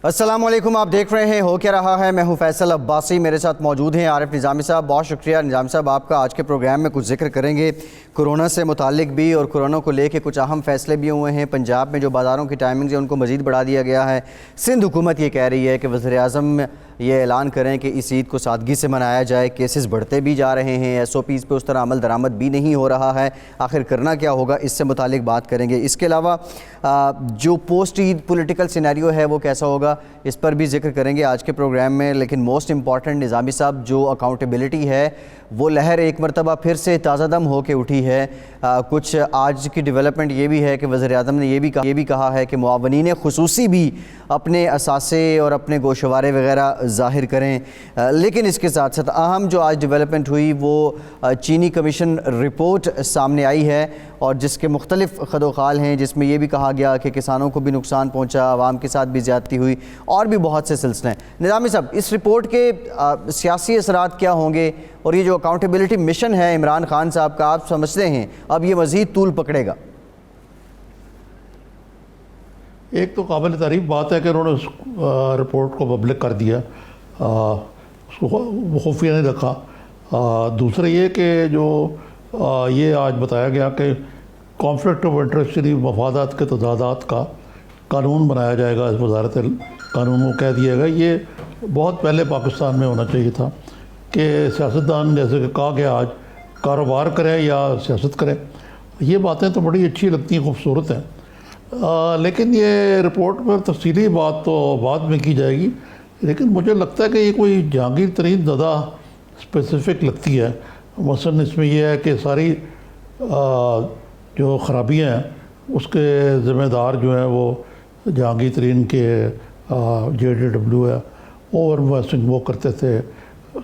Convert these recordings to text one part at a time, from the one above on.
السلام علیکم، آپ دیکھ رہے ہیں ہو کیا رہا ہے۔ میں ہوں فیصل عباسی، میرے ساتھ موجود ہیں عارف نظامی صاحب۔ بہت شکریہ نظامی صاحب آپ کا۔ آج کے پروگرام میں کچھ ذکر کریں گے کورونا سے متعلق بھی، اور کورونا کو لے کے کچھ اہم فیصلے بھی ہوئے ہیں۔ پنجاب میں جو بازاروں کی ٹائمنگز ہیں ان کو مزید بڑھا دیا گیا ہے۔ سندھ حکومت یہ کہہ رہی ہے کہ وزیر اعظم یہ اعلان کریں کہ اس عید کو سادگی سے منایا جائے۔ کیسز بڑھتے بھی جا رہے ہیں، ایس او پیز پہ اس طرح عمل درآمد بھی نہیں ہو رہا ہے۔ آخر کرنا کیا ہوگا، اس سے متعلق بات کریں گے۔ اس کے علاوہ جو پوسٹ عید پولیٹیکل سینیریو ہے وہ کیسا ہوگا، اس پر بھی ذکر کریں گے آج کے پروگرام میں۔ لیکن موسٹ امپورٹنٹ نظامی صاحب، جو اکاؤنٹیبلٹی ہے وہ لہر ایک مرتبہ پھر سے تازہ دم ہو کے اٹھی ہے۔ کچھ آج کی ڈیولپمنٹ یہ بھی ہے کہ وزیر اعظم نے یہ بھی کہا ہے کہ معاونین خصوصی بھی اپنے اثاثے اور اپنے گوشوارے وغیرہ ظاہر کریں۔ لیکن اس کے ساتھ ساتھ اہم جو آج ڈیولپمنٹ ہوئی وہ چینی کمیشن رپورٹ سامنے آئی ہے، اور جس کے مختلف خد و خال ہیں، جس میں یہ بھی کہا گیا کہ کسانوں کو بھی نقصان پہنچا، عوام کے ساتھ بھی زیادتی ہوئی، اور بھی بہت سے سلسلے ہیں۔ نظامی صاحب، اس رپورٹ کے سیاسی اثرات کیا ہوں گے، اور یہ جو اکاؤنٹیبلٹی مشن ہے عمران خان صاحب کا، آپ سمجھتے ہیں اب یہ مزید طول پکڑے گا؟ ایک تو قابل تعریف بات ہے کہ انہوں نے اس رپورٹ کو پبلک کر دیا، اس کو خفیہ نہیں رکھا۔ دوسرا یہ کہ جو یہ آج بتایا گیا کہ کانفلکٹ آف انٹرسٹ یعنی مفادات کے تضادات کا قانون بنایا جائے گا، اس وزارت قانون کو کہہ دیا گیا۔ یہ بہت پہلے پاکستان میں ہونا چاہیے تھا کہ سیاستدان جیسے کہ کہا گیا آج کاروبار کریں یا سیاست کریں۔ یہ باتیں تو بڑی اچھی لگتی ہیں، خوبصورت ہیں، لیکن یہ رپورٹ پر تفصیلی بات تو بعد میں کی جائے گی۔ لیکن مجھے لگتا ہے کہ یہ کوئی جہانگیر ترین زدہ اسپیسیفک لگتی ہے۔ مثلاً اس میں یہ ہے کہ ساری جو خرابیاں ہیں اس کے ذمہ دار جو ہیں وہ جہانگیر ترین کے JDW ہے، اوور انویسٹنگ وہ کرتے تھے،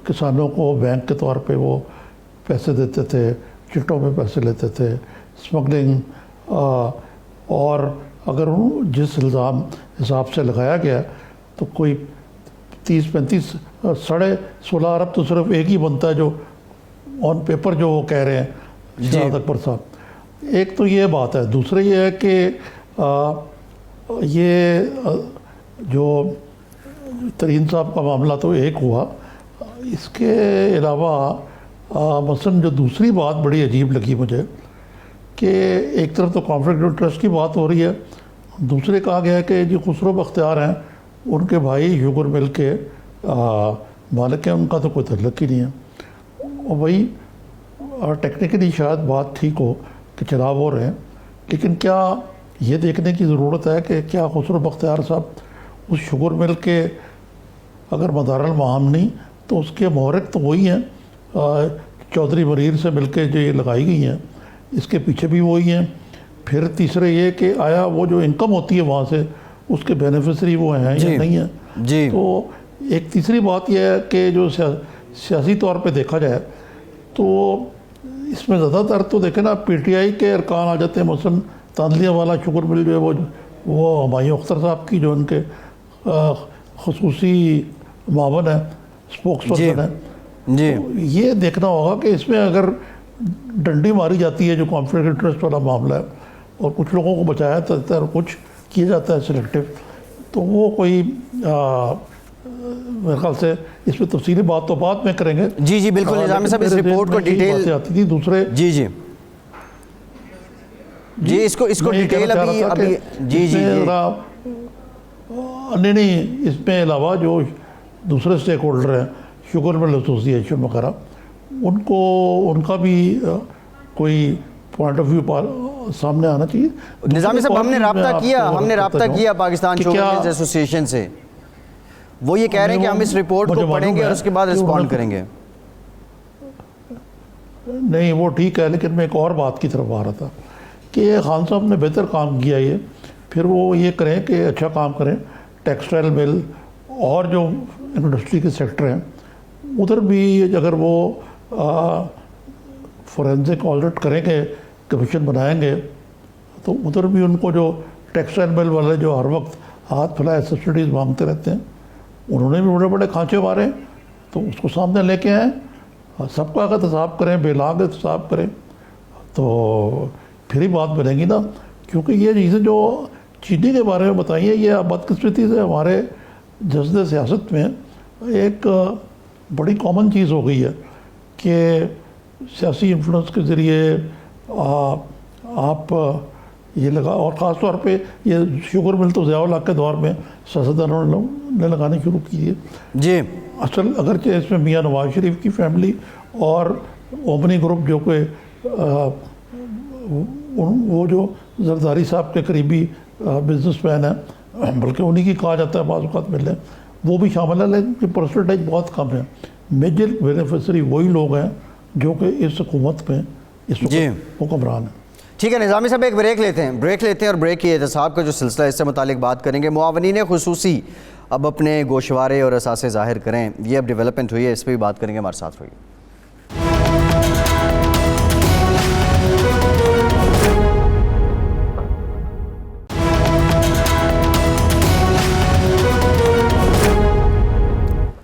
کسانوں کو بینک کے طور پہ وہ پیسے دیتے تھے، چٹوں میں پیسے لیتے تھے، اسمگلنگ، اور اگر جس الزام حساب سے لگایا گیا تو کوئی 30-35 16.5 ارب تو صرف ایک ہی بنتا ہے جو آن پیپر جو وہ کہہ رہے ہیں شہزاد اکبر صاحب۔ ایک تو یہ بات ہے۔ دوسرا یہ ہے کہ یہ جو ترین صاحب کا معاملہ تو ایک ہوا، اس کے علاوہ مثلاً جو دوسری بات بڑی عجیب لگی مجھے کہ ایک طرف تو کانفلکٹ آف انٹرسٹ کی بات ہو رہی ہے، دوسرے کہا گیا ہے کہ جی خسرو بختیار ہیں، ان کے بھائی شوگر مل کے مالک ہیں، ان کا تو کوئی تعلق ہی نہیں ہے۔ اور وہی ٹیکنیکلی شاید بات ٹھیک ہو کہ چناؤ ہو رہے ہیں، لیکن کیا یہ دیکھنے کی ضرورت ہے کہ کیا خسرو بختیار صاحب اس شوگر مل کے اگر مدار المعام نہیں تو اس کے محرک تو وہی ہیں، چودھری منیر سے مل کے جو یہ لگائی گئی ہیں اس کے پیچھے بھی وہی ہیں۔ پھر تیسرے یہ کہ آیا وہ جو انکم ہوتی ہے وہاں سے اس کے بینیفیشری وہ ہیں یا نہیں ہیں۔ تو ایک تیسری بات یہ ہے کہ جو سیاسی طور پہ دیکھا جائے تو اس میں زیادہ تر تو دیکھیں نا PTI کے ارکان آ جاتے ہیں۔ مثلاً تاندلیہ والا شوگر مل جو ہے وہ ہمایوں اختر صاحب کی جو ان کے خصوصی معاون ہیں، اسپوکس پرسن ہیں۔ یہ دیکھنا ہوگا کہ اس میں اگر ڈنڈی ماری جاتی ہے جو کانفلکٹ انٹرسٹ والا معاملہ ہے اور کچھ لوگوں کو بچایا جاتا ہے اور کچھ کیا جاتا ہے سلیکٹیو، تو وہ کوئی میرے خیال سے اس میں تفصیلی بات تو بعد میں کریں گے۔ جی بالکل نظامی صاحب، اس رپورٹ کو ڈیٹیل آتی تھی دوسرے اس کو ڈیٹیل ابھی نہیں، اس میں علاوہ جو دوسرے سٹیک ہولڈر ہیں شوگر مل ایسوسی ایشن وغیرہ، ان کا بھی کوئی پوائنٹ آف ویو سامنے آنا چاہیے۔ نظامی صاحب، ہم نے رابطہ کیا پاکستان شوگر ملز ایسوسی ایشن سے، وہ یہ کہہ رہے ہیں کہ ہم اس رپورٹ کو پڑھیں گے اور اس کے بعد رسپونڈ کریں گے۔ نہیں وہ ٹھیک ہے، لیکن میں ایک اور بات کی طرف آ رہا تھا کہ خان صاحب نے بہتر کام کیا یہ، پھر وہ یہ کریں کہ اچھا کام کریں، ٹیکسٹائل مل اور جو انڈسٹری کے سیکٹر ہیں ادھر بھی اگر وہ فورینسک آڈٹ کریں گے، کمیشن بنائیں گے، تو ادھر بھی ان کو جو ٹیکسٹائل مل والے جو ہر وقت ہاتھ پھیلائے سبسڈیز مانگتے رہتے ہیں، انہوں نے بھی بڑے بڑے کھانچے مارے، تو اس کو سامنے لے کے آئیں، سب کا احتساب کریں، بے لاگ احتساب کریں، تو پھر ہی بات بنے گی نا۔ کیونکہ یہ چیزیں جو چینی کے بارے میں بتائی ہیں، یہ بدقسمتی سے ہمارے جسد سیاست میں ایک بڑی کامن چیز ہو گئی ہے کہ سیاسی انفلوئنس کے ذریعے آپ یہ لگا، اور خاص طور پہ یہ شوگر مل تو ضیاء الحق کے دور میں سیاستدانوں نے لگانے شروع کی ہے جی اصل، اگرچہ اس میں میاں نواز شریف کی فیملی اور اومنی گروپ جو کہ وہ جو زرداری صاحب کے قریبی بزنس مین ہیں، بلکہ انہی کی کہا جاتا ہے بعض اوقات ملے، وہ بھی شامل ہے، لیکن پرسنٹیج بہت کم ہے. میجر بینیفیشری وہی لوگ ہیں جو کہ اس حکومت میں اس وقت حکمران ہیں. ٹھیک ہے نظامی صاحب، ایک بریک لیتے ہیں اور بریک کی احتساب کا جو سلسلہ اس سے متعلق بات کریں گے. معاونین خصوصی اب اپنے گوشوارے اور اثاثے ظاہر کریں، یہ اب ڈیولپمنٹ ہوئی ہے، اس پہ بھی بات کریں گے. ہمارے ساتھ رہیے.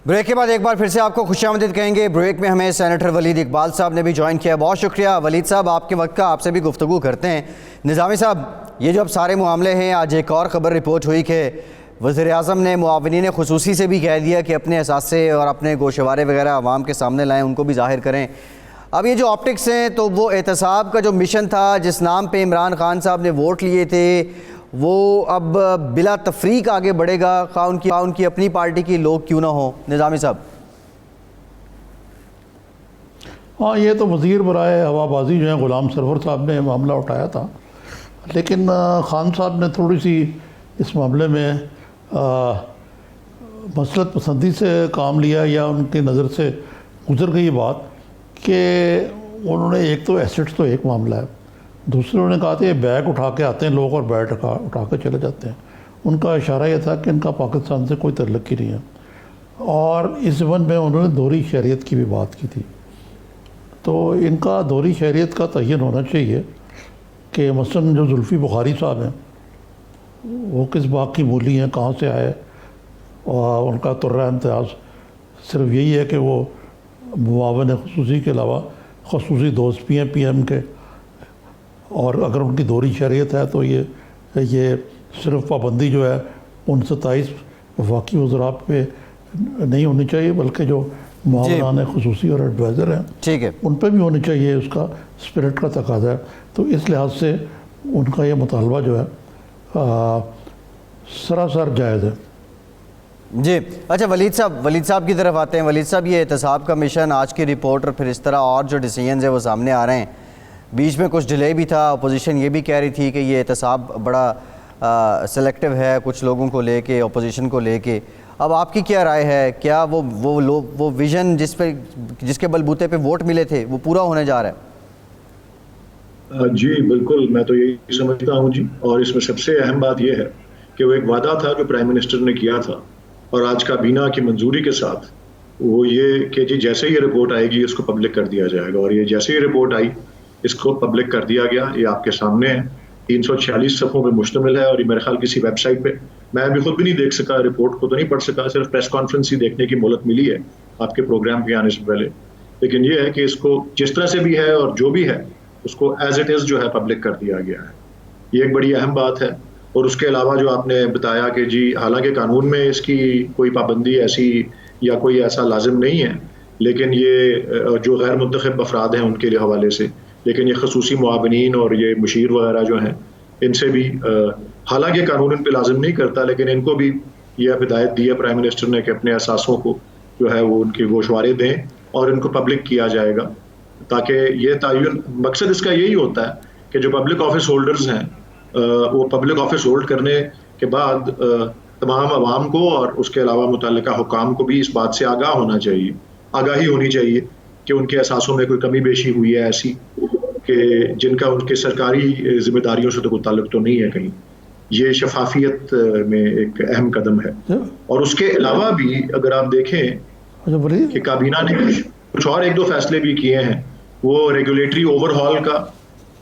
بریک کے بعد ایک بار پھر سے آپ کو خوش آمدید کہیں گے. بریک میں ہمیں سینیٹر ولید اقبال صاحب نے بھی جوائن کیا، بہت شکریہ ولید صاحب آپ کے وقت کا. آپ سے بھی گفتگو کرتے ہیں. نظامی صاحب، یہ جو اب سارے معاملے ہیں، آج ایک اور خبر رپورٹ ہوئی کہ وزیر اعظم نے معاونین خصوصی سے بھی کہہ دیا کہ اپنے اثاثے اور اپنے گوشوارے وغیرہ عوام کے سامنے لائیں، ان کو بھی ظاہر کریں. اب یہ جو آپٹکس ہیں، تو وہ احتساب کا جو مشن تھا جس نام پہ عمران خان صاحب نے ووٹ لیے تھے، وہ اب بلا تفریق آگے بڑھے گا، خواہ ان کی اپنی پارٹی کی لوگ کیوں نہ ہوں. نظامی صاحب. ہاں، یہ تو وزیر برائے ہوا بازی جو ہیں غلام سرور صاحب نے معاملہ اٹھایا تھا، لیکن خان صاحب نے تھوڑی سی اس معاملے میں مصلحت پسندی سے کام لیا، یا ان کی نظر سے گزر گئی بات کہ انہوں نے ایک تو ایسٹس تو ایک معاملہ ہے، دوسرے انہوں نے کہا تھا یہ بیگ اٹھا کے آتے ہیں لوگ اور بیٹ اٹھا کے چلے جاتے ہیں. ان کا اشارہ یہ تھا کہ ان کا پاکستان سے کوئی تعلق ہی نہیں ہے، اور اس ضمن میں انہوں نے دوہری شہریت کی بھی بات کی تھی. تو ان کا دوہری شہریت کا تعین ہونا چاہیے کہ مثلاً جو زلفی بخاری صاحب ہیں، وہ کس باغ کی مولی ہیں، کہاں سے آئے، اور ان کا ترہ امتیاز صرف یہی ہے کہ وہ معاون خصوصی کے علاوہ خصوصی دوست بھی ہیں پی ایم کے، اور اگر ان کی دوہری شہریت ہے تو یہ صرف پابندی جو ہے ان 27 وفاقی وزراء پہ نہیں ہونی چاہیے، بلکہ جو معاونان خصوصی اور ایڈوائزر ہیں ٹھیک ہے ان پہ بھی ہونی چاہیے. اس کا اسپرٹ کا تقاضا ہے. تو اس لحاظ سے ان کا یہ مطالبہ جو ہے سراسر جائز ہے. جی اچھا، ولید صاحب کی طرف آتے ہیں. ولید صاحب، یہ احتساب کا مشن، آج کی رپورٹ اور پھر اس طرح اور جو ڈیسیجنز ہیں وہ سامنے آ رہے ہیں. بیچ میں کچھ ڈیلے بھی تھا، اپوزیشن یہ بھی کہہ رہی تھی کہ یہ احتساب بڑا سلیکٹیو ہے کچھ لوگوں کو لے کے، اپوزیشن کو لے کے. اب آپ کی کیا رائے ہے؟ کیا وہ ویژن جس کے بلبوتے پہ ووٹ ملے تھے وہ پورا ہونے جا رہا ہے؟ جی بالکل، میں تو یہی سمجھتا ہوں جی. اور اس میں سب سے اہم بات یہ ہے کہ وہ ایک وعدہ تھا جو پرائم منسٹر نے کیا تھا، اور آج کابینہ کی منظوری کے ساتھ وہ یہ کہ جی جیسے یہ رپورٹ آئے گی اس کو پبلک کر دیا جائے گا. اور یہ جیسے ہی رپورٹ آئی اس کو پبلک کر دیا گیا. یہ آپ کے سامنے ہے، 346 صفحوں پہ مشتمل ہے، اور یہ میرے خیال کسی ویب سائٹ پہ، میں ابھی خود بھی نہیں دیکھ سکا، رپورٹ کو تو نہیں پڑھ سکا، صرف پریس کانفرنس ہی دیکھنے کی مہلت ملی ہے آپ کے پروگرام کے آنے سے پہلے. لیکن یہ ہے کہ اس کو جس طرح سے بھی ہے اور جو بھی ہے اس کو ایز اٹ از جو ہے پبلک کر دیا گیا ہے. یہ ایک بڑی اہم بات ہے. اور اس کے علاوہ جو آپ نے بتایا کہ جی حالانکہ قانون میں اس کی کوئی پابندی ایسی یا کوئی ایسا لازم نہیں ہے، لیکن یہ جو غیر منتخب افراد ہیں ان کے حوالے سے، لیکن یہ خصوصی معاونین اور یہ مشیر وغیرہ جو ہیں ان سے بھی حالانکہ قانون ان پہ لازم نہیں کرتا، لیکن ان کو بھی یہ ہدایت دی ہے پرائم منسٹر نے کہ اپنے اثاثوں کو جو ہے وہ ان کے گوشوارے دیں اور ان کو پبلک کیا جائے گا، تاکہ یہ تعین، مقصد اس کا یہی ہوتا ہے کہ جو پبلک آفس ہولڈرز ہیں وہ پبلک آفس ہولڈ کرنے کے بعد تمام عوام کو اور اس کے علاوہ متعلقہ حکام کو بھی اس بات سے آگاہی ہونی چاہیے کہ ان کے اثاثوں میں کوئی کمی بیشی ہوئی ہے ایسی کہ جن کا ان کے سرکاری ذمہ داریوں سے تو کوئی تعلق تو نہیں ہے کہیں. یہ شفافیت میں ایک اہم قدم ہے. اور اس کے علاوہ بھی اگر آپ دیکھیں کہ کابینہ نے کچھ اور ایک دو فیصلے بھی کیے ہیں، وہ ریگولیٹری اوور ہال کا،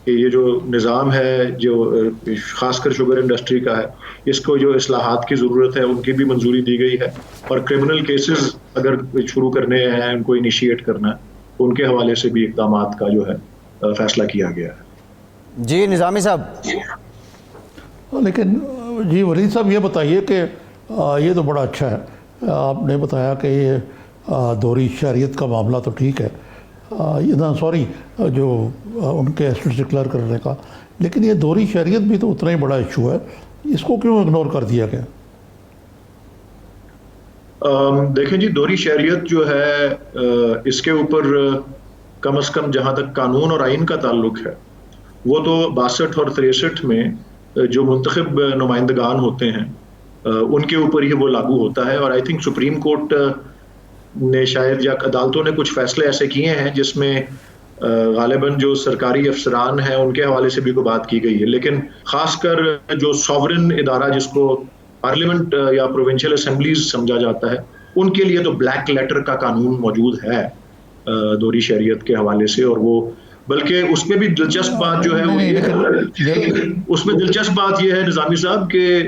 کہ یہ جو نظام ہے جو خاص کر شوگر انڈسٹری کا ہے، اس کو جو اصلاحات کی ضرورت ہے ان کی بھی منظوری دی گئی ہے. اور کرمنل کیسز اگر شروع کرنے ہیں، ان کو انیشیٹ کرنا ہے، ان کے حوالے سے بھی اقدامات کا جو ہے فیصلہ کیا گیا ہے. جی نظامی صاحب. لیکن جی ولید صاحب یہ بتائیے کہ یہ تو بڑا اچھا ہے آپ نے بتایا کہ یہ دوہری شہریت کا معاملہ تو ٹھیک ہے، سوری جو ان کے ایسٹس ڈکلیئر کرنے کا، لیکن یہ دوہری شہریت بھی تو اتنا ہی بڑا ایشو ہے، اس کو کیوں اگنور کر دیا گیا؟ دیکھیں جی، دوہری شہریت جو ہے اس کے اوپر کم از کم جہاں تک قانون اور آئین کا تعلق ہے، وہ تو 62 اور 63 میں جو منتخب نمائندگان ہوتے ہیں ان کے اوپر ہی وہ لاگو ہوتا ہے. اور آئی تھنک سپریم کورٹ نے شاید یا عدالتوں نے کچھ فیصلے ایسے کیے ہیں جس میں غالباً جو سرکاری افسران ہیں ان کے حوالے سے بھی کوئی بات کی گئی ہے، لیکن خاص کر جو سوورن ادارہ جس کو پارلیمنٹ یا پروونشل اسمبلیز سمجھا جاتا ہے، ان کے لیے تو بلیک لیٹر کا قانون موجود ہے دوہری شہریت کے حوالے سے. اور وہ بلکہ اس میں بھی دلچسپ بات جو ہے وہ یہ ہے، اس میں دلچسپ بات یہ ہے نظامی صاحب کہ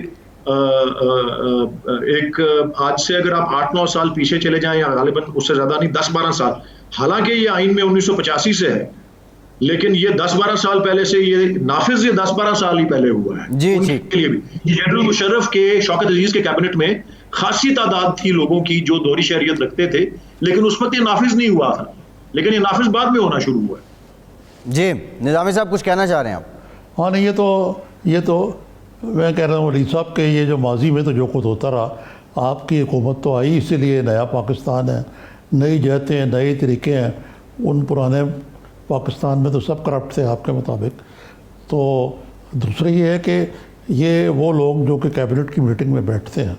ایک آج سے اگر آپ 8-9 سال پیچھے چلے جائیں، یا غالباً اس سے زیادہ نہیں 10-12 سال، حالانکہ یہ آئین میں 1985 سے ہے، لیکن یہ 10-12 سال پہلے سے یہ نافذ، یہ 10-12 سال ہی پہلے ہوا ہے. جی ان جی کے لیے بھی جنرل مشرف کے شوکت عزیز کے کیبنٹ میں خاصی تعداد تھی لوگوں کی جو دوہری شہریت رکھتے تھے، لیکن اس وقت یہ نافذ نہیں ہوا تھا، لیکن یہ نافذ بعد میں ہونا شروع ہوا ہے. جی نظامی صاحب کچھ کہنا چاہ رہے ہیں آپ؟ ہاں نہیں، یہ تو میں کہہ رہا ہوں ولید صاحب کہ یہ جو ماضی میں تو جو کچھ ہوتا رہا، آپ کی حکومت تو آئی اسی لیے نیا پاکستان ہے، نئی جہتیں ہیں، نئے طریقے ہیں. ان پرانے پاکستان میں تو سب کرپٹ تھے آپ کے مطابق. تو دوسرا یہ ہے کہ یہ وہ لوگ جو کہ کیبنٹ کی میٹنگ میں بیٹھتے ہیں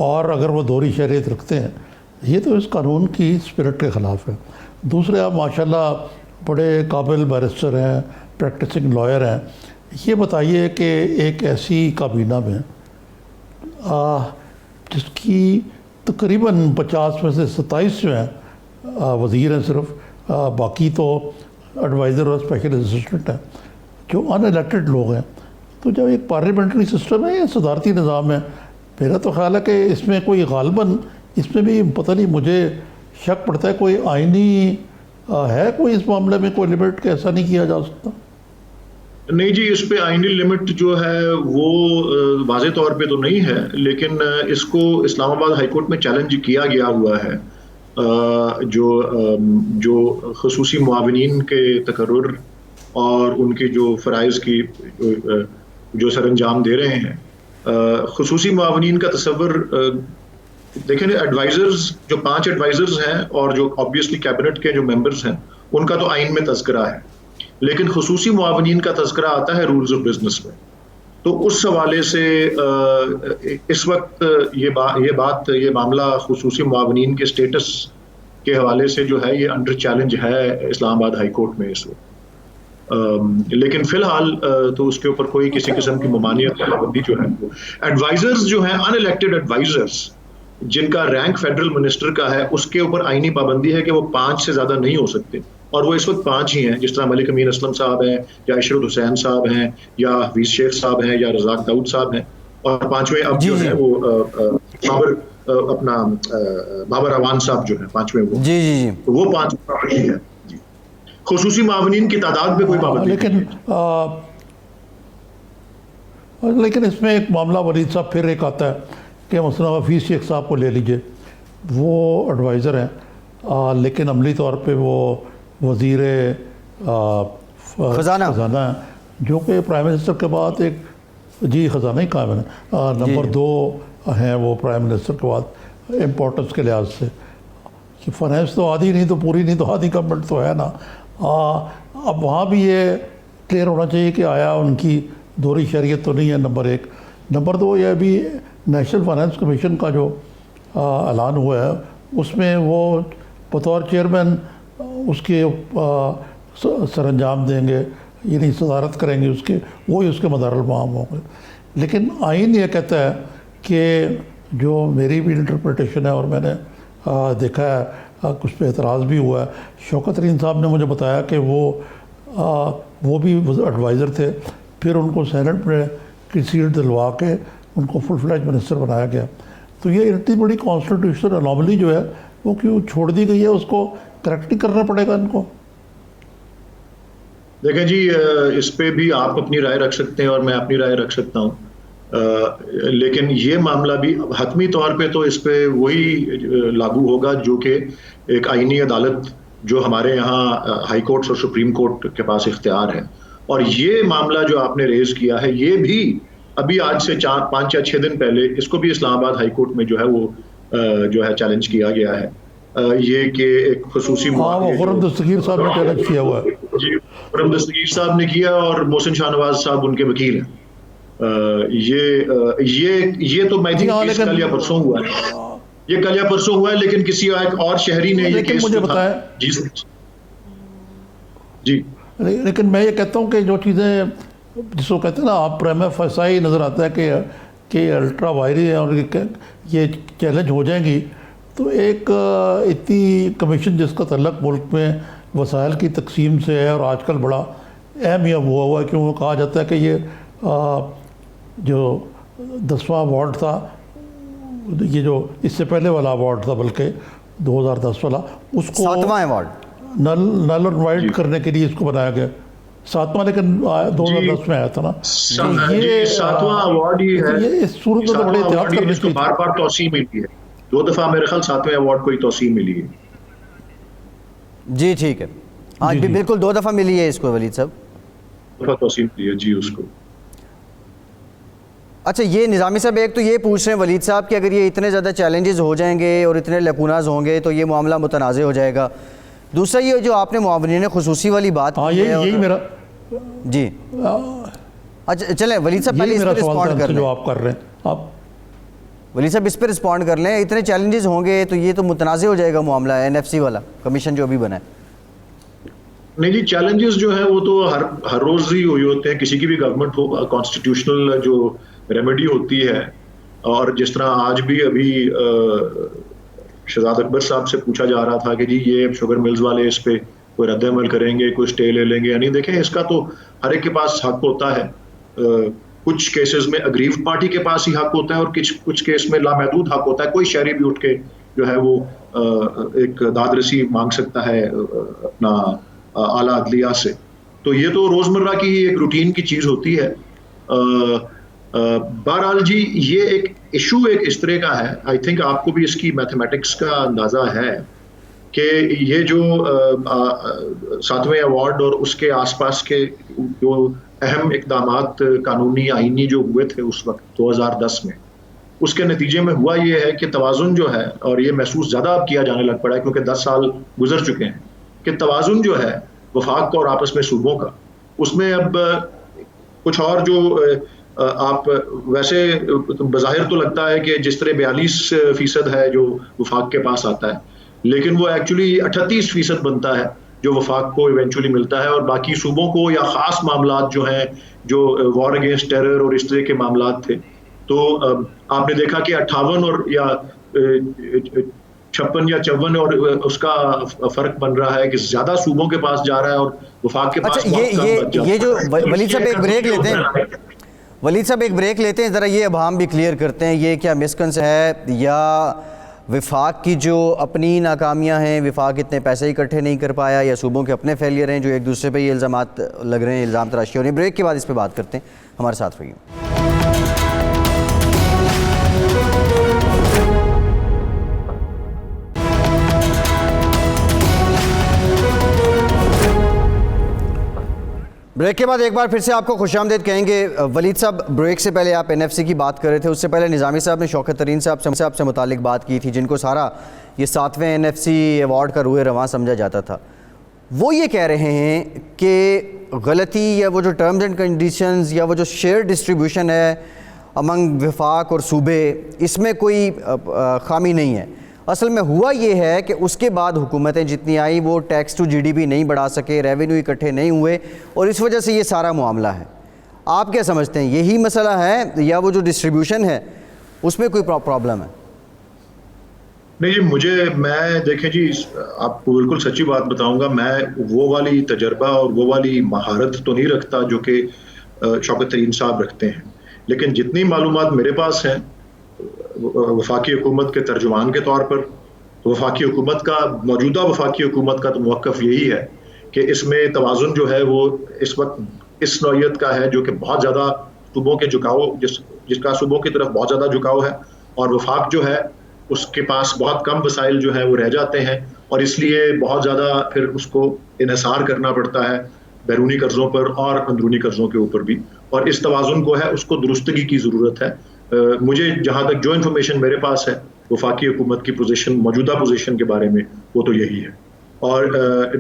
اور اگر وہ دوہری شہریت رکھتے ہیں، یہ تو اس قانون کی اسپرٹ کے خلاف ہے. دوسرے آپ ماشاءاللہ بڑے قابل بیرسٹر ہیں، پریکٹسنگ لائر ہیں، یہ بتائیے کہ ایک ایسی کابینہ میں جس کی تقریباً 50 میں سے 27 جو ہیں وزیر ہیں صرف، باقی تو ایڈوائزر اور اسپیشل اسسٹنٹ ہیں جو ان الیکٹڈ لوگ ہیں. تو جب ایک پارلیمنٹری سسٹم ہے یا صدارتی نظام ہے، میرا تو خیال ہے کہ اس میں کوئی غالباً اس میں بھی پتہ نہیں، مجھے شک پڑتا ہے کوئی آئینی ہے کوئی اس معاملے میں کوئی لمٹ کہ ایسا نہیں کیا جا سکتا؟ نہیں جی، اس پہ آئینی لمٹ جو ہے وہ واضح طور پہ تو نہیں ہے، لیکن اس کو اسلام آباد ہائی کورٹ میں چیلنج کیا گیا ہوا ہے. جو خصوصی معاونین کے تقرر اور ان کے جو فرائض کی جو سر انجام دے رہے ہیں، خصوصی معاونین کا تصور دیکھیں، ایڈوائزرز جو 5 ایڈوائزرز ہیں اور جو آبویسلی کیبنٹ کے جو ممبرز ہیں ان کا تو آئین میں تذکرہ ہے، لیکن خصوصی معاونین کا تذکرہ آتا ہے رولز آف بزنس میں. تو اس حوالے سے اس وقت یہ معاملہ خصوصی معاونین کے سٹیٹس کے حوالے سے جو ہے یہ انڈر چیلنج ہے اسلام آباد ہائی کورٹ میں اس وقت. لیکن فی الحال تو اس کے اوپر کوئی کسی قسم کی ممانعت یا پابندی جو ہے، ایڈوائزرز جو ہیں ان الیکٹڈ ایڈوائزرز جن کا رینک فیڈرل منسٹر کا ہے، اس کے اوپر آئینی پابندی ہے کہ وہ 5 سے زیادہ نہیں ہو سکتے، اور وہ اس وقت 5 ہی ہیں، جس طرح ملک امین اسلم صاحب ہیں، یا عشرت حسین صاحب ہیں، یا حفیظ شیخ صاحب ہیں، یا رزاق داؤد صاحب ہیں، اور 5ویں اب جو ہے وہ بابر اوان صاحب جو ہیں 5ویں وہ. جی جی جی وہ 5 ہی ہیں. خصوصی معاونین کی تعداد میں کوئی پابندی لیکن اس میں ایک معاملہ ولید صاحب پھر ایک آتا ہے کہ مثلا حفیظ شیخ صاحب کو لے لیجئے، وہ ایڈوائزر ہیں لیکن عملی طور پہ وہ وزیر خزانہ ہیں، جو کہ پرائم منسٹر کے بعد ایک خزانہ ہی کام ہے، نمبر 2 ہیں وہ پرائم منسٹر کے بعد امپورٹنس کے لحاظ سے. کہ فائنینس تو آدھی نہیں تو پوری نہیں تو آدھی گورنمنٹ تو ہے نا. اب وہاں بھی یہ کلیئر ہونا چاہیے کہ آیا ان کی دوہری شہریت تو نہیں ہے، نمبر 1. نمبر 2 یہ ابھی نیشنل فائنینس کمیشن کا جو اعلان ہوا ہے، اس میں وہ بطور چیئرمین اس کے سر انجام دیں گے، یعنی صدارت کریں گے اس کے، وہی اس کے مدار المعام ہوں گے. لیکن آئین یہ کہتا ہے کہ جو میری بھی انٹرپریٹیشن ہے اور میں نے دیکھا ہے کچھ پہ اعتراض بھی ہوا ہے، شوکت ترین صاحب نے مجھے بتایا کہ وہ بھی ایڈوائزر تھے، پھر ان کو سینٹ میں کی سیٹ دلوا کے ان کو فل فلیج منسٹر بنایا گیا. تو یہ اتنی بڑی کانسٹیٹیوشنل انوملی جو ہے وہ کیوں چھوڑ دی گئی ہے؟ اس کو کریکٹ نہیں کرنا پڑے گا ان کو؟ دیکھیں جی، اس پہ بھی آپ اپنی رائے رکھ سکتے ہیں اور میں اپنی رائے رکھ سکتا ہوں. لیکن یہ معاملہ بھی حتمی طور پہ تو اس پہ وہی لاگو ہوگا جو کہ ایک آئینی عدالت جو ہمارے یہاں ہائی کورٹس اور سپریم کورٹ کے پاس اختیار ہے. اور یہ معاملہ جو آپ نے ریز کیا ہے یہ بھی ابھی آج سے 5 یا 6 دن پہلے اس کو بھی اسلام آباد ہائی کورٹ میں جو ہے وہ جو ہے چیلنج کیا گیا ہے. یہ کہ ایک خصوصی خرم دستگیر صاحب نے چیلنج کیا ہوا ہے. جی خرم دستگیر صاحب نے کیا اور محسن شاہ نواز صاحب ان کے وکیل ہیں. یہ تو میں کل یا پرسوں ہوا ہے, یہ کل یا پرسوں ہوا ہے, لیکن کسی ایک اور شہری نے یہ کیس مجھے بتایا جی. لیکن میں یہ کہتا ہوں کہ جو چیزیں جس کو کہتے ہیں نا آپ پریما فیسائی نظر آتا ہے کہ الٹرا وائرس ہے اور یہ چیلنج ہو جائیں گی, تو ایک اتنی کمیشن جس کا تعلق ملک میں وسائل کی تقسیم سے ہے اور آج کل بڑا اہم یہ ہوا ہے, کیونکہ کہا جاتا ہے کہ یہ جو 10واں ایوارڈ تھا, یہ جو اس سے پہلے والا ایوارڈ تھا بلکہ 2010 والا, اس کو 7واں ایوارڈ نل اور وائٹ کرنے کے لیے اس کو بنایا گیا. 7واں لیکن 2010 میں آیا تھا نا. یہ 7واں ایوارڈ ہی ہے. یہ اس صورت میں تو بڑے احتیاط کرنے کی بار بار توسیع ملی ہے. 2 دفعہ میرے خیال 7ویں ایوارڈ کو ہی توسیع ملی ہے. جی ٹھیک ہے, آج بھی بالکل 2 دفعہ ملی ہے اس کو ولید صاحب. توسیع ملی ہے جی اس کو. اچھا یہ نظامی صاحب ایک تو یہ پوچھ رہے ہیں ولید صاحب کہ اگر یہ اتنے زیادہ چیلنجز ہو جائیں گے اور اتنے لیکوناز ہوں گے تو یہ معاملہ متنازع ہو جائے گا. دوسرا یہ جو آپ نے معاونین خصوصی والی بات کی ہے, یہی میرا جی اچھا چلیں ولید صاحب پہلے اس پہ رسپونڈ کر لیں. جو آپ کر رہے ہیں آپ ولید صاحب اس پہ رسپونڈ کر لیں. اتنے چیلنجز ہوں گے تو یہ تو متنازع ہو جائے گا معاملہ, NFC والا کمیشن جو ابھی بنا ہے. نہیں جی چیلنجز جو ہیں وہ تو ہر روز ہی ہوئی ہوتے ہیں, کسی کی بھی گورنمنٹ ہو. کانسٹیٹیوشنل جو ریمیڈی ہوتی ہے, اور جس طرح آج بھی ابھی شہزاد اکبر صاحب سے پوچھا جا رہا تھا کہ جی یہ شوگر ملز والے اس پہ کوئی رد عمل کریں گے, کوئی اسٹے لے لیں گے یا نہیں. دیکھیں اس کا تو ہر ایک کے پاس حق ہوتا ہے. کچھ کیسز میں اگریو پارٹی کے پاس ہی حق ہوتا ہے اور کچھ کیس میں لامحدود حق ہوتا ہے. کوئی شہری بھی اٹھ کے جو ہے وہ ایک داد رسی مانگ سکتا ہے اپنا اعلیٰ عدلیہ سے. تو یہ تو روزمرہ کی ایک روٹین کی چیز ہوتی ہے. بہرحال جی یہ ایک ایشو ایک اس طرح کا ہے, آئی تھنک آپ کو بھی اس کی میتھمیٹکس کا اندازہ ہے کہ یہ جو 7ویں ایوارڈ اور اس کے آس پاس کے جو اہم اقدامات قانونی آئینی جو ہوئے تھے اس وقت 2010 میں, اس کے نتیجے میں ہوا یہ ہے کہ توازن جو ہے, اور یہ محسوس زیادہ اب کیا جانے لگ پڑا ہے کیونکہ 10 سال گزر چکے ہیں, کہ توازن جو ہے وفاق کا اور آپس میں صوبوں کا, اس میں اب کچھ اور جو آپ ویسے بظاہر تو لگتا ہے کہ جس طرح 42% ہے جو وفاق کے پاس آتا ہے, لیکن وہ ایکچولی 38% بنتا ہے جو وفاق کو ایونچولی ملتا ہے, اور باقی صوبوں کو یا خاص معاملات جو ہیں جو وار اگینسٹ ٹیرر اور اس طرح کے معاملات تھے. تو آپ نے دیکھا کہ 58 اور یا 56 یا 54 اور اس کا فرق بن رہا ہے کہ زیادہ صوبوں کے پاس جا رہا ہے اور وفاق کے پاس. اچھا یہ جو ولید صاحب ایک بریک لیتے ہیں, ولید صاحب ایک بریک لیتے ہیں, ذرا یہ ابہام بھی کلیئر کرتے ہیں. یہ کیا مسکنس ہے یا وفاق کی جو اپنی ناکامیاں ہیں, وفاق اتنے پیسے اکٹھے نہیں کر پایا, یا صوبوں کے اپنے فیلئر ہیں جو ایک دوسرے پہ یہ الزامات لگ رہے ہیں, الزام تراشی ہو رہی ہے؟ بریک کے بعد اس پہ بات کرتے ہیں, ہمارے ساتھ رہیے. بریک کے بعد ایک بار پھر سے آپ کو خوش آمدید کہیں گے. ولید صاحب بریک سے پہلے آپ NFC کی بات کر رہے تھے, اس سے پہلے نظامی صاحب نے شوکت ترین صاحب سے متعلق بات کی تھی, جن کو سارا یہ 7ویں NFC ایوارڈ کا روح رواں سمجھا جاتا تھا. وہ یہ کہہ رہے ہیں کہ غلطی یا وہ جو ٹرمز اینڈ کنڈیشنز یا وہ جو شیئر ڈسٹریبیوشن ہے امنگ وفاق اور صوبے, اس میں کوئی خامی نہیں ہے. اصل میں ہوا یہ ہے کہ اس کے بعد حکومتیں جتنی آئیں وہ ٹیکس ٹو GDP نہیں بڑھا سکے, ریونیو اکٹھے نہیں ہوئے, اور اس وجہ سے یہ سارا معاملہ ہے. آپ کیا سمجھتے ہیں, یہی مسئلہ ہے یا وہ جو ڈسٹریبیوشن ہے اس میں کوئی پرابلم ہے؟ نہیں جی میں دیکھیں جی آپ کو بالکل سچی بات بتاؤں گا, میں وہ والی تجربہ اور وہ والی مہارت تو نہیں رکھتا جو کہ شوکت ترین صاحب رکھتے ہیں, لیکن جتنی معلومات میرے پاس ہیں وفاقی حکومت کے ترجمان کے طور پر, وفاقی حکومت کا موجودہ وفاقی حکومت کا تو موقف یہی ہے کہ اس میں توازن جو ہے وہ اس وقت اس نوعیت کا ہے جو کہ بہت زیادہ صوبوں کے جھکاؤ جس کا صوبوں کی طرف بہت زیادہ جھکاؤ ہے، اور وفاق جو ہے اس کے پاس بہت کم وسائل جو ہے وہ رہ جاتے ہیں، اور اس لیے بہت زیادہ پھر اس کو انحصار کرنا پڑتا ہے بیرونی قرضوں پر اور اندرونی قرضوں کے اوپر بھی، اور اس توازن کو ہے اس کو درستگی کی ضرورت ہے۔ مجھے جہاں تک جو انفارمیشن میرے پاس ہے وفاقی حکومت کی پوزیشن، موجودہ پوزیشن کے بارے میں، وہ تو یہی ہے، اور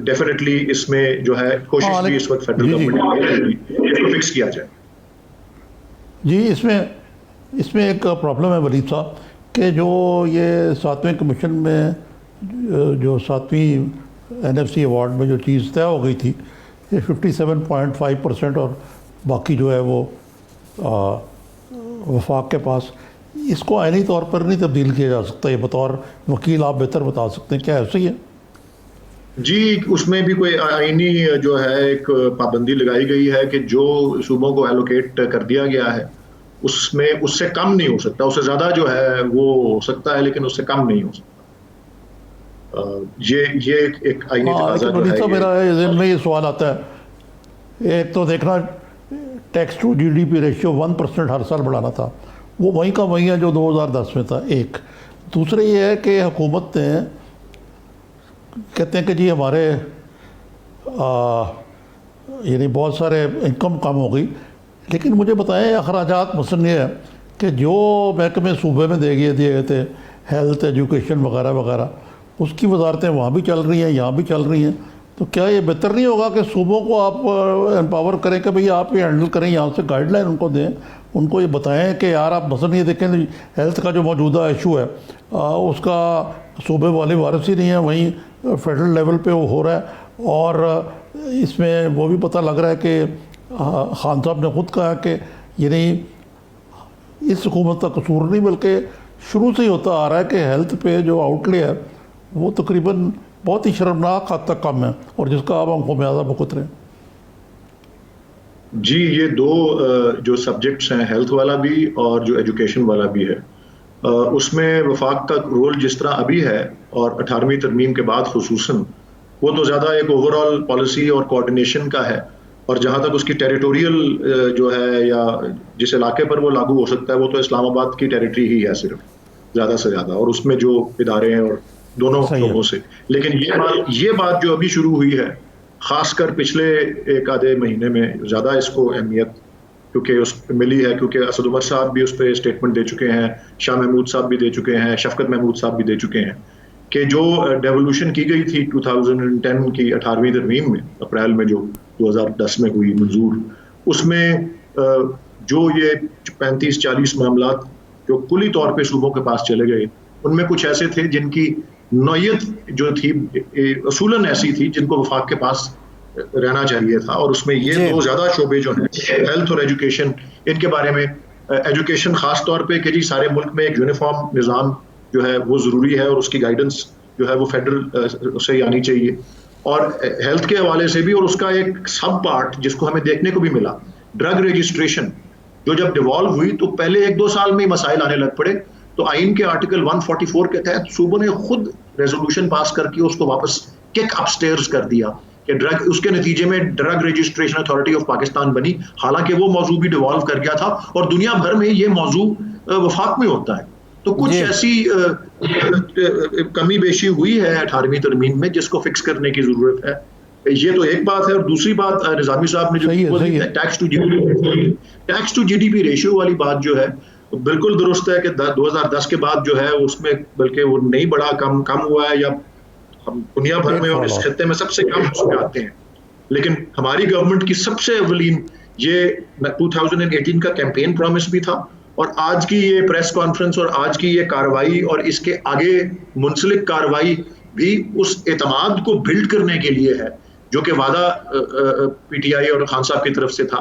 ڈیفینیٹلی اس میں جو ہے کوشش بھی اس وقت فیڈرل گورنمنٹ اس کو فکس کیا جائے۔ جی، اس میں ایک پرابلم ہے ولید صاحب کہ جو یہ 7ویں کمیشن میں جو 7ویں NFC ایوارڈ میں جو چیز طے ہو گئی تھی، یہ 57.5% اور باقی جو ہے وہ وفاق کے پاس، اس کو آئینی طور پر نہیں تبدیل کیا جا سکتا؟ یہ بطور وکیل آپ بہتر بتا سکتے ہیں، کیا ایسا ہی ہے؟ جی، اس میں بھی کوئی آئینی جو ہے ایک پابندی لگائی گئی ہے کہ جو صوبوں کو ایلوکیٹ کر دیا گیا ہے اس میں اس سے کم نہیں ہو سکتا، اس سے زیادہ جو ہے وہ ہو سکتا ہے لیکن اس سے کم نہیں ہو سکتا۔ یہ ایک آئینی تقاضا جو ہے۔ میرا ذہن میں یہ سوال آتا ہے، ایک تو دیکھنا ٹیکس ٹو GDP ریشیو 1% ہر سال بڑھانا تھا، وہ وہیں کا وہیں ہے جو 2010 میں تھا، ایک۔ دوسرے یہ ہے کہ حکومت نے کہتے ہیں کہ جی ہمارے یعنی بہت سارے انکم کم ہو گئی، لیکن مجھے بتائیں اخراجات مثلاً یہ ہے کہ جو محکمے صوبے میں دیے گئے تھے، ہیلتھ، ایجوکیشن وغیرہ وغیرہ، اس کی وزارتیں وہاں بھی چل رہی ہیں، یہاں بھی چل رہی ہیں، تو کیا یہ بہتر نہیں ہوگا کہ صوبوں کو آپ امپاور کریں کہ بھئی آپ یہ ہینڈل کریں، یہاں سے گائیڈ لائن ان کو دیں، ان کو یہ بتائیں کہ یار آپ مثلاً یہ دیکھیں ہیلتھ کا جو موجودہ ایشو ہے اس کا صوبے والے وارث ہی نہیں ہے، وہیں فیڈرل لیول پہ وہ ہو رہا ہے، اور اس میں وہ بھی پتہ لگ رہا ہے کہ خان صاحب نے خود کہا کہ یعنی اس حکومت کا قصور نہیں بلکہ شروع سے ہی ہوتا آ رہا ہے کہ ہیلتھ پہ جو آؤٹ لے ہے وہ تقریباً بہت ہی شرمناک حد تک کم ہے، اور جس کا اب ہم خمیازہ بھگت رہے ہیں۔ جی، یہ دو جو سبجیکٹس ہیں، ہیلتھ والا بھی اور جو ایجوکیشن والا بھی ہے، اس میں وفاق کا رول جس طرح ابھی ہے اور 18ویں ترمیم کے بعد خصوصاً، وہ تو زیادہ ایک اوور آل پالیسی اور کوآرڈینیشن کا ہے، اور جہاں تک اس کی ٹیریٹوریل جو ہے یا جس علاقے پر وہ لاگو ہو سکتا ہے وہ تو اسلام آباد کی ٹیریٹری ہی ہے صرف زیادہ سے زیادہ، اور اس میں جو ادارے ہیں اور دونوں لوگوں سے۔ لیکن یہ بات جو ابھی شروع ہوئی ہے، خاص کر پچھلے ایک آدھے مہینے میں زیادہ اس کو اہمیت کیونکہ اس ملی ہے، کیونکہ اسد عمر صاحب بھی اس پہ اسٹیٹمنٹ دے چکے ہیں، شاہ محمود صاحب بھی دے چکے ہیں، شفقت محمود صاحب بھی دے چکے ہیں، کہ جو ڈیولوشن کی گئی تھی 2010 کی 18ویں ترمیم میں، اپریل میں جو 2010 میں ہوئی منظور، اس میں جو یہ 35-40 معاملات جو کلی طور پہ صوبوں کے پاس چلے گئے، ان میں کچھ ایسے تھے جن کی نوعیت جو تھی اصولاً ایسی تھی جن کو وفاق کے پاس رہنا چاہیے تھا، اور اس میں یہ دو زیادہ شعبے جو ہیں ہیلتھ اور ایجوکیشن، ان کے بارے میں ایجوکیشن خاص طور پہ کہ جی سارے ملک میں ایک یونیفارم نظام جو ہے وہ ضروری ہے، اور اس کی گائیڈنس جو ہے وہ فیڈرل سے ہی آنی چاہیے، اور ہیلتھ کے حوالے سے بھی، اور اس کا ایک سب پارٹ جس کو ہمیں دیکھنے کو بھی ملا، ڈرگ رجسٹریشن، جو جب ڈیوالو ہوئی تو پہلے 1-2 سال میں مسائل آنے لگ پڑے، تو آئین کے آرٹیکل 144 کے تحت صوبوں نے خود ریزولوشن پاس کر کے اس کو واپس کک اپ سٹیئرز کر دیا کہ ڈرگ، اس کے نتیجے میں drug registration authority of Pakistan بنی، حالانکہ وہ موضوع بھی ڈیوالو کر گیا تھا، اور دنیا بھر میں یہ موضوع وفاق میں ہوتا ہے۔ تو کچھ ایسی کمی بیشی ہوئی ہے 18ویں ترمیم میں جس کو فکس کرنے کی ضرورت ہے۔ یہ تو ایک بات ہے، اور دوسری بات نظامی صاحب نے جو ٹیکس ٹو GDP ریشیو والی بات جو ہے بالکل درست ہے کہ 2010 کے بعد جو ہے اس میں بلکہ وہ نہیں بڑا کم ہوا ہے، یا ہم دنیا بھر میں اور اس خطے میں سب سے کم اس میں آتے ہیں، لیکن ہماری گورنمنٹ کی سب سے اولین یہ 2018 کا کیمپین پرومس بھی تھا، اور آج کی یہ پریس کانفرنس اور آج کی یہ کارروائی اور اس کے آگے منسلک کارروائی بھی اس اعتماد کو بلڈ کرنے کے لیے ہے جو کہ وعدہ PTI اور خان صاحب کی طرف سے تھا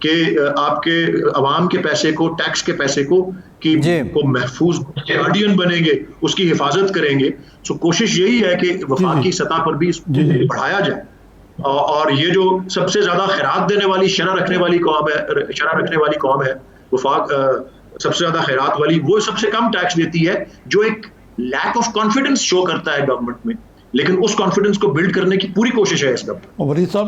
کہ آپ کے عوام کے پیسے کو، ٹیکس کے پیسے کو محفوظ گارڈین بنیں گے، اس کی حفاظت کریں گے۔ سو کوشش یہی ہے کہ وفاقی سطح پر بھی اس کو بڑھایا جائے، اور یہ جو سب سے زیادہ خیرات دینے والی، شرح رکھنے والی قوم ہے وفاق، سب سے زیادہ خیرات والی، وہ سب سے کم ٹیکس دیتی ہے، جو ایک لیک آف کانفیڈنس شو کرتا ہے گورنمنٹ میں، لیکن اس کانفیڈنس کو بلڈ کرنے کی پوری کوشش ہے اس گورنمنٹ۔ ولید صاحب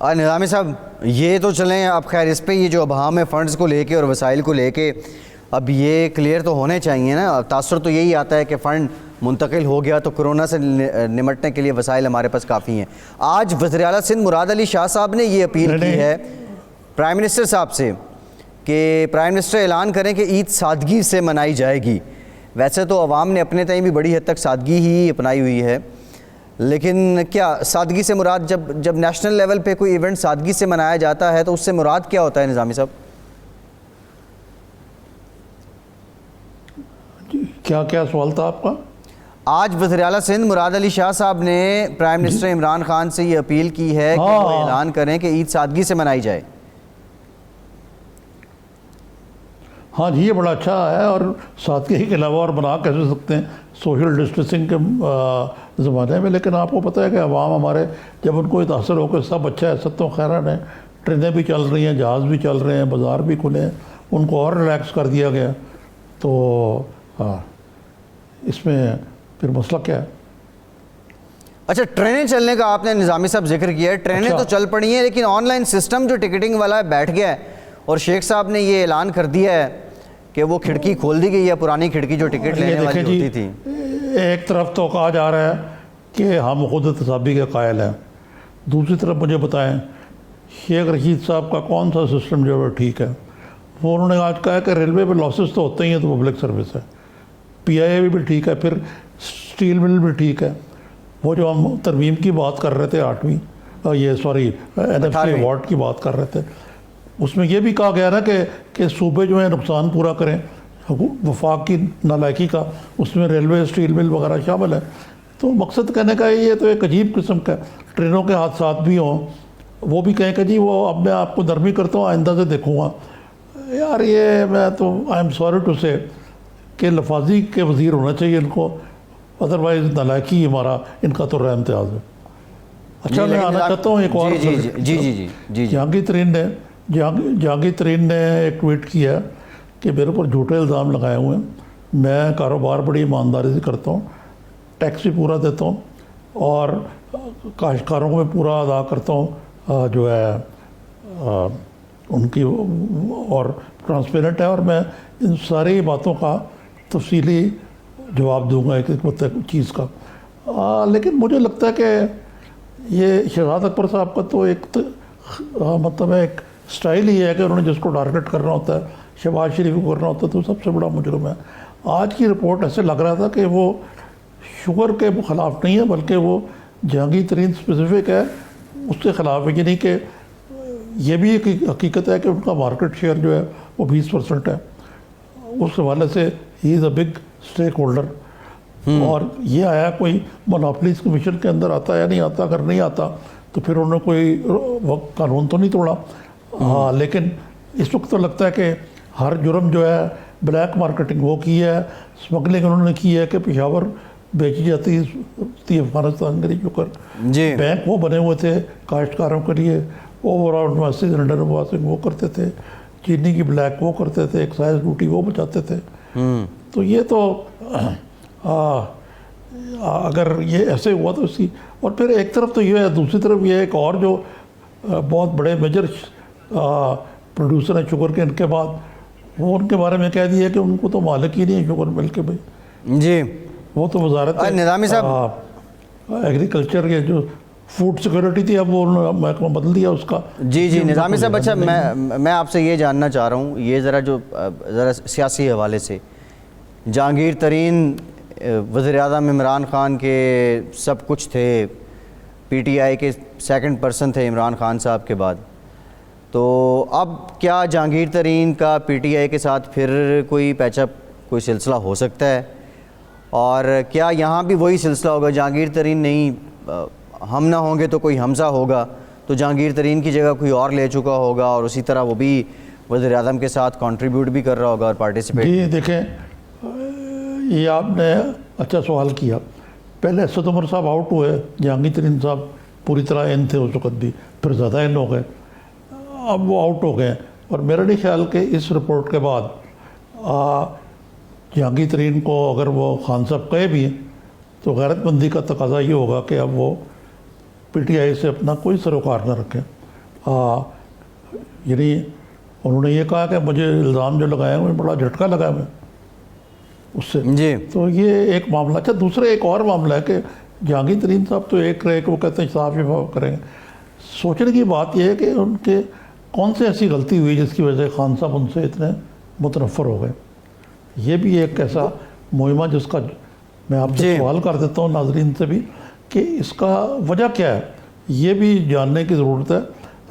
نظامی صاحب یہ تو چلیں اب خیر اس پہ یہ جو ابہام ہے فنڈز کو لے کے اور وسائل کو لے کے اب یہ کلیئر تو ہونے چاہیے نا. تاثر تو یہی آتا ہے کہ فنڈ منتقل ہو گیا تو کرونا سے نمٹنے کے لیے وسائل ہمارے پاس کافی ہیں. آج وزیر اعلیٰ سندھ مراد علی شاہ صاحب نے یہ اپیل کی ہے پرائم منسٹر صاحب سے کہ پرائم منسٹر اعلان کریں کہ عید سادگی سے منائی جائے گی. ویسے تو عوام نے اپنے تئیں بھی بڑی حد تک سادگی ہی اپنائی ہوئی ہے, لیکن کیا سادگی سے مراد جب نیشنل لیول پہ کوئی ایونٹ سادگی سے منایا جاتا ہے تو اس سے مراد کیا ہوتا ہے نظامی صاحب؟ کیا سوال تھا آپ کا؟ آج وزیر اعلیٰ سندھ مراد علی شاہ صاحب نے پرائم منسٹر عمران خان سے یہ اپیل کی ہے کہ وہ اعلان کریں کہ عید سادگی سے منائی جائے. ہاں جی یہ بڑا اچھا ہے, اور سادگی کے علاوہ اور بنا کیسے سکتے ہیں سوشل ڈسٹینسنگ کے زمانے میں. لیکن آپ کو پتہ ہے کہ عوام ہمارے جب ان کو اتاثر ہو کہ سب اچھا ہے, سب تو خیرن ہے, ٹرینیں بھی چل رہی ہیں, جہاز بھی چل رہے ہیں, بازار بھی کھلے ہیں, ان کو اور ریلیکس کر دیا گیا, تو اس میں پھر مسئلہ کیا ہے؟ اچھا ٹرینیں چلنے کا آپ نے نظامی صاحب ذکر کیا ہے, ٹرینیں تو چل پڑی ہیں لیکن آن لائن سسٹم جو ٹکٹنگ والا ہے بیٹھ گیا ہے, اور شیخ صاحب نے یہ اعلان کر دیا ہے کہ وہ کھڑکی کھول دی گئی ہے, پرانی کھڑکی جو ٹکٹ لینے والی ہوتی تھی. ایک طرف تو کہا جا رہا ہے کہ ہم خود احتسابی کے قائل ہیں, دوسری طرف مجھے بتائیں شیخ رشید صاحب کا کون سا سسٹم جو ہے ٹھیک ہے؟ وہ انہوں نے آج کہا کہ ریلوے میں لاسز تو ہوتے ہی ہیں تو پبلک سروس ہے, پی آئی اے بھی ٹھیک ہے, پھر اسٹیل مل بھی ٹھیک ہے. وہ جو ہم ترمیم کی بات کر رہے تھے 8ویں این ایف سی ایوارڈ کی بات کر رہے تھے, اس میں یہ بھی کہا گیا نا کہ صوبے جو ہیں نقصان پورا کریں, وفاق کی نالائکی کا اس میں ریلوے اسٹیل مل وغیرہ شامل ہے. تو مقصد کہنے کا یہ تو ایک عجیب قسم کا, ٹرینوں کے حادثات بھی ہوں, وہ بھی کہیں کہ جی وہ اب میں آپ کو نرمی کرتا ہوں آئندہ سے دیکھوں گا. یار یہ میں تو آئی ایم سوری ٹو سے کہ لفاظی کے وزیر ہونا چاہیے ان کو, ادروائز نالائکی ہمارا ان کا تو رہا امتیاز ہے. اچھا میں آنا چاہتا ہوں ایک اور جہانگیر ترین نے ایک ٹویٹ کیا کہ میرے اوپر جھوٹے الزام لگائے ہوئے ہیں, میں کاروبار بڑی ایمانداری سے کرتا ہوں, ٹیکس بھی پورا دیتا ہوں, اور کاشتکاروں کو میں پورا ادا کرتا ہوں جو ہے ان کی, اور ٹرانسپیرنٹ ہے, اور میں ان ساری باتوں کا تفصیلی جواب دوں گا ایک چیز کا. لیکن مجھے لگتا ہے کہ یہ شہزاد اکبر صاحب کا تو ایک مطلب ایک سٹائل ہی ہے کہ انہوں نے جس کو ٹارگٹ کرنا ہوتا ہے, شہباز شریف کو کرنا ہوتا ہے, تو سب سے بڑا مجرم ہے. آج کی رپورٹ ایسے لگ رہا تھا کہ وہ شوگر کے خلاف نہیں ہے بلکہ وہ جہانگیر ترین اسپیسیفک ہے اس کے خلاف ہے. یعنی کہ یہ بھی ایک حقیقت ہے کہ ان کا مارکیٹ شیئر جو ہے وہ 20% ہے. اس حوالے سے ہی از اے بگ اسٹیک ہولڈر, اور یہ آیا کوئی مونوپلیز کمیشن کے اندر آتا ہے یا نہیں آتا, اگر نہیں آتا تو پھر انہوں نے کوئی قانون تو نہیں توڑا. ہاں لیکن اس وقت تو لگتا ہے کہ ہر جرم جو ہے بلیک مارکیٹنگ وہ کی ہے, اسمگلنگ انہوں نے کی ہے کہ پشاور بیچی جاتی تھی افغانستان کے لیے شکر, بینک وہ بنے ہوئے تھے کاشتکاروں کے لیے, over all message under washing وہ کرتے تھے, چینی کی بلیک وہ کرتے تھے, ایکسائز ڈیوٹی وہ بچاتے تھے. تو یہ تو اگر یہ ایسے ہوا تو اس کی, اور پھر ایک طرف تو یہ ہے, دوسری طرف یہ ایک اور جو بہت بڑے میجر پروڈیوسر ہیں شوگر کے, ان کے بعد وہ ان کے بارے میں کہہ دیا کہ ان کو تو مالک ہی نہیں ہے شوگر مل کے. بھائی جی وہ تو وزارت نظامی صاحب ایگریکلچر کے جو فوڈ سیکورٹی تھی اب وہ انہوں نے محکمہ بدل دیا اس کا. جی نظامی صاحب اچھا میں آپ سے یہ جاننا چاہ رہا ہوں, یہ ذرا سیاسی حوالے سے جہانگیر ترین وزیر اعظم عمران خان کے سب کچھ تھے, پی ٹی آئی کے سیکنڈ پرسن تھے عمران خان صاحب کے بعد, تو اب کیا جہانگیر ترین کا پی ٹی آئی کے ساتھ پھر کوئی پیچ اپ کوئی سلسلہ ہو سکتا ہے, اور کیا یہاں بھی وہی سلسلہ ہوگا, جہانگیر ترین نہیں ہم نہ ہوں گے تو کوئی حمزہ ہوگا, تو جہانگیر ترین کی جگہ کوئی اور لے چکا ہوگا اور اسی طرح وہ بھی وزیر اعظم کے ساتھ کنٹریبیوٹ بھی کر رہا ہوگا اور پارٹیسپیٹ. جی دیکھیں یہ آپ نے اچھا سوال کیا. پہلے اسد عمر صاحب آؤٹ ہوئے, جہانگیر ترین صاحب پوری طرح ان تھے اس وقت بھی, پھر زیادہ ان ہو گئے, اب وہ آؤٹ ہو گئے. اور میرا نہیں خیال کہ اس رپورٹ کے بعد جہانگیر ترین کو اگر وہ خان صاحب کہے بھی ہیں تو غیرت مندی کا تقاضا یہ ہوگا کہ اب وہ پی ٹی آئی سے اپنا کوئی سروکار نہ رکھیں. یعنی انہوں نے یہ کہا کہ مجھے الزام جو لگائے ہوئے بڑا جھٹکا لگا میں اس سے جی تو یہ ایک معاملہ. اچھا دوسرا ایک اور معاملہ ہے کہ جہانگیر ترین صاحب تو ایک رہے کہ وہ کہتے ہیں صاف شفاف کریں گے. سوچنے کی بات یہ ہے کہ ان کے کون سے ایسی غلطی ہوئی جس کی وجہ سے خان صاحب ان سے اتنے متنفر ہو گئے. یہ بھی ایک ایسا مہمہ جس کا میں آپ سے سوال کر دیتا ہوں ناظرین سے بھی کہ اس کا وجہ کیا ہے, یہ بھی جاننے کی ضرورت ہے,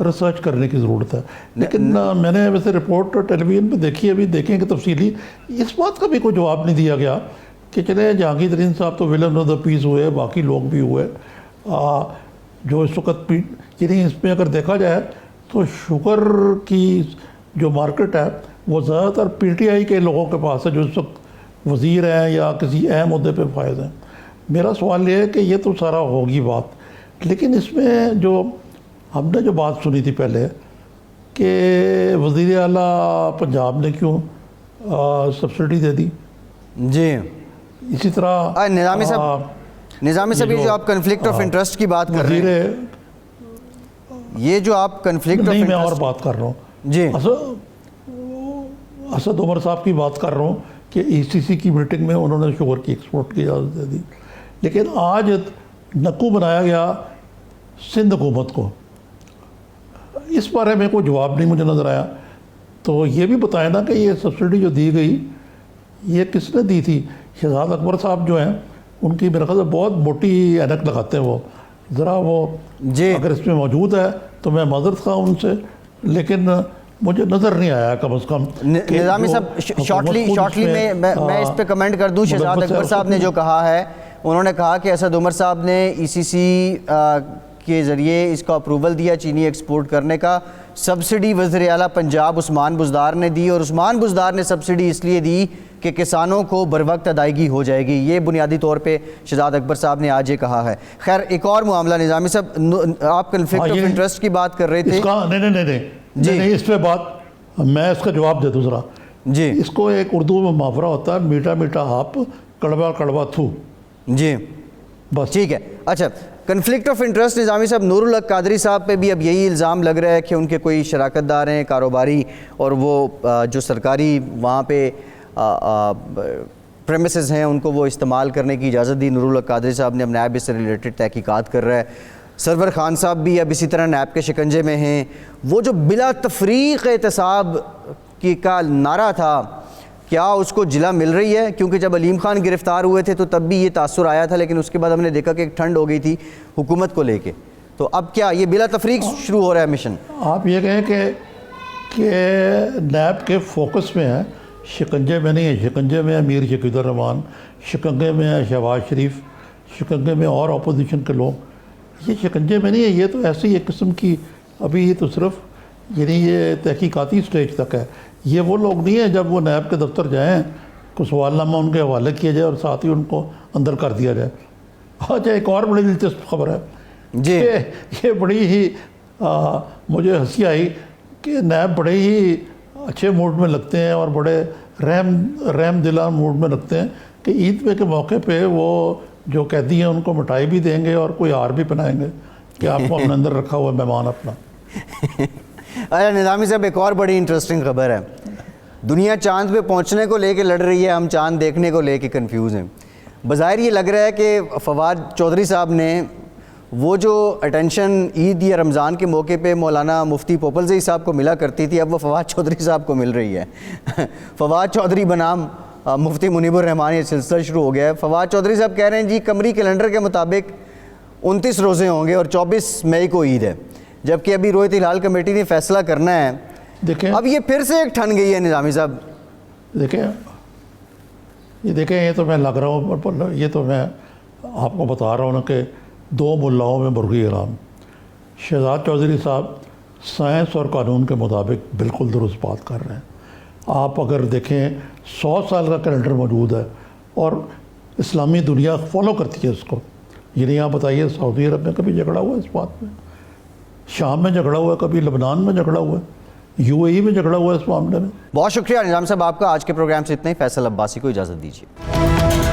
ریسرچ کرنے کی ضرورت ہے. لیکن میں نے ویسے رپورٹ ٹیلی ویژن پہ دیکھی ہے, ابھی دیکھیں کہ تفصیلی اس بات کا بھی کوئی جواب نہیں دیا گیا کہ چلے جہانگیر ترین صاحب تو ولن آف دا پیس ہوئے, باقی لوگ بھی ہوئے جو اس وقت یعنی اس میں اگر دیکھا جائے تو شوگر کی جو مارکیٹ ہے وہ زیادہ تر پی ٹی آئی کے لوگوں کے پاس ہے جو اس وقت وزیر ہیں یا کسی اہم عہدے پہ فائز ہیں. میرا سوال یہ ہے کہ یہ تو سارا ہوگی بات, لیکن اس میں جو ہم نے جو بات سنی تھی پہلے کہ وزیر اعلیٰ پنجاب نے کیوں سبسڈی دے دی, جی اسی طرح نظامی صاحب یہ جو آپ کنفلکٹ آف انٹرسٹ کی بات کر رہے ہیں, یہ جو آپ کنفلکٹ آف نہیں میں اور انٹرسٹ بات کر رہا ہوں جی اسد عمر صاحب کی بات کر رہا ہوں کہ ای سی سی کی میٹنگ میں انہوں نے شوگر کی ایکسپورٹ کی اجازت دے دی, لیکن آج نکو بنایا گیا سندھ حکومت کو, اس بارے میں کوئی جواب نہیں مجھے نظر آیا. تو یہ بھی بتائیں نا کہ یہ سبسڈی جو دی گئی یہ کس نے دی تھی. شہزاد اکبر صاحب جو ہیں ان کی میرے خیال سے بہت موٹی اینک لگاتے ہیں وہ, ذرا وہ جی اگر اس میں موجود ہے تو میں معذرت خواہ ان سے, لیکن مجھے نظر نہیں آیا کم از کم. نظامی صاحب شارٹلی میں اس پہ کمنٹ کر دوں. شہزاد اکبر صاحب نے جو کہا ہے, انہوں نے کہا کہ اسد عمر صاحب نے ای سی سی کے ذریعے اس کا اپروول دیا چینی ایکسپورٹ کرنے کا, سبسڈی وزیر اعلیٰ پنجاب عثمان بزدار نے دی, اور عثمان بزدار نے سبسڈی اس لیے دی کہ کسانوں کو بروقت ادائیگی ہو جائے گی. یہ بنیادی طور پہ شہزاد اکبر صاحب نے آج یہ کہا ہے. خیر ایک اور معاملہ نظامی صاحب, آپ کنفلکٹ آف انٹرسٹ کی بات کر رہے تھے. نہیں اس پہ بات میں اس کا جواب دے دوں ذرا. جی اس کو ایک اردو میں محاورہ ہوتا ہے میٹھا میٹھا ہاپ کڑوا کڑوا تھو. جی بس ٹھیک ہے. اچھا کنفلکٹ آف انٹرسٹ نظامی صاحب, نور الحق قادری صاحب پہ بھی اب یہی الزام لگ رہا ہے کہ ان کے کوئی شراکت دار ہیں کاروباری, اور وہ جو سرکاری وہاں پہ پریمیسز ہیں ان کو وہ استعمال کرنے کی اجازت دی. نور الحق قادری صاحب نے اب نیب اس سے ریلیٹڈ تحقیقات کر رہا ہے. سرور خان صاحب بھی اب اسی طرح نیب کے شکنجے میں ہیں. وہ جو بلا تفریق احتساب کی کا نعرہ تھا, کیا اس کو جلا مل رہی ہے؟ کیونکہ جب علیم خان گرفتار ہوئے تھے تو تب بھی یہ تاثر آیا تھا, لیکن اس کے بعد ہم نے دیکھا کہ ایک ٹھنڈ ہو گئی تھی حکومت کو لے کے. تو اب کیا یہ بلا تفریق شروع ہو رہا ہے مشن؟ آپ یہ کہیں کہ نیب کے فوکس میں ہے, شکنجے میں نہیں ہے. شکنجے میں امیر شکیل الرحمان, شکنجے میں ہے شہباز شریف, شکنجے میں اور اپوزیشن کے لوگ. یہ شکنجے میں نہیں ہے, یہ تو ایسی ایک قسم کی ابھی یہ تو صرف یعنی یہ تحقیقاتی سٹیج تک ہے. یہ وہ لوگ نہیں ہیں جب وہ نیب کے دفتر جائیں کو سوال نامہ ان کے حوالے کیا جائے اور ساتھ ہی ان کو اندر کر دیا جائے. اچھا ایک اور بڑی دلچسپ خبر ہے جی, یہ بڑی ہی مجھے ہنسی آئی کہ نیب بڑے ہی اچھے موڈ میں لگتے ہیں اور بڑے رحم دلہ موڈ میں لگتے ہیں کہ عید پہ کے موقع پہ وہ جو قیدی ہیں ان کو مٹھائی بھی دیں گے اور کوئی ہار بھی پہنائیں گے کہ آپ کو ہم نے اندر رکھا ہوا مہمان اپنا. اچھا نظامی صاحب ایک اور بڑی انٹرسٹنگ خبر ہے. دنیا چاند پہ پہنچنے کو لے کے لڑ رہی ہے, ہم چاند دیکھنے کو لے کے کنفیوز ہیں. بظاہر یہ لگ رہا ہے کہ فواد چودھری صاحب نے وہ جو اٹینشن عید یا رمضان کے موقع پہ مولانا مفتی پوپلزئی صاحب کو ملا کرتی تھی, اب وہ فواد چودھری صاحب کو مل رہی ہے. فواد چودھری بنام مفتی منیب الرحمان یہ سلسلہ شروع ہو گیا ہے. فواد چودھری صاحب کہہ رہے ہیں جی قمری کیلنڈر کے مطابق 29 روزے ہوں گے اور 24 مئی کو عید ہے, جبکہ ابھی رویت ہلال کمیٹی نے فیصلہ کرنا ہے. دیکھیں اب یہ پھر سے ایک ٹھن گئی ہے نظامی صاحب. دیکھیں یہ تو میں لگ رہا ہوں, یہ تو میں آپ کو بتا رہا ہوں نا کہ دو ملاؤں میں مرغی حرام. شہزاد چودھری صاحب سائنس اور قانون کے مطابق بالکل درست بات کر رہے ہیں. آپ اگر دیکھیں 100 سال کا کیلنڈر موجود ہے اور اسلامی دنیا فالو کرتی ہے اس کو. یعنی آپ بتائیے سعودی عرب میں کبھی جھگڑا ہوا ہے اس بات میں, شام میں جھگڑا ہوا ہے, کبھی لبنان میں جھگڑا ہوا ہے, یو اے ای میں جھگڑا ہوا ہے اس معاملے میں. بہت شکریہ نظام صاحب آپ کا. آج کے پروگرام سے اتنا ہی. فیصل عباسی کو اجازت دیجیے.